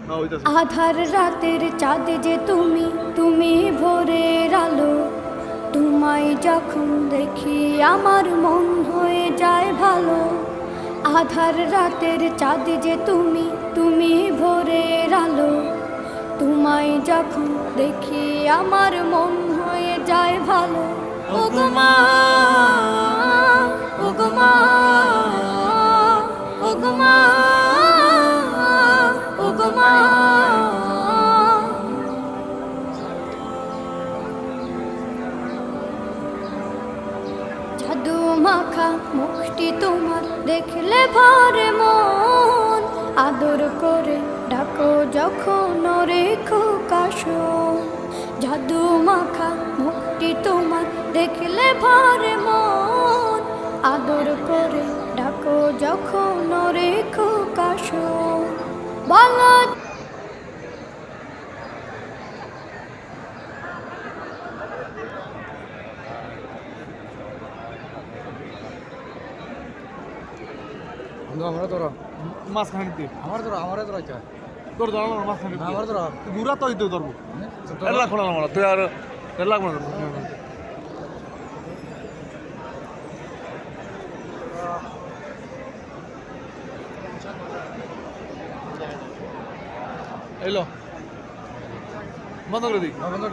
আধার রাতের চাঁদ যে তুমি, তুমি ভোরের আলো। তোমায় যখন দেখি আমার মন হয়ে যায় ভালো। আধার রাতের চাঁদ যে তুমি, তুমি ভোরের আলো। তোমায় যখন দেখি আমার মন হয়ে যায় ভালো। ওগো মা, ওগো মা, ওগো মা, ওগো মা। জাদু মাখা মুখটি তোমার দেখলে ভরে মন। আদর করে ডাকো যখন রেখো কাশন। জাদু মাখা মুখটি তোমার দেখলে ভরে মন। আদর করে ডাকো যখন রেখো কাশন। বলো আমরা তোরা মাঝখানে দিতে আমার তোরা চা তোর ধরো না মাঝখানে দিতে আমার তোরা দূরা তো দিতে ধরবো এটা লাগবো না আমার তুই আর এটা লাগবো না এলো বন্ধ করে দিই বন্ধ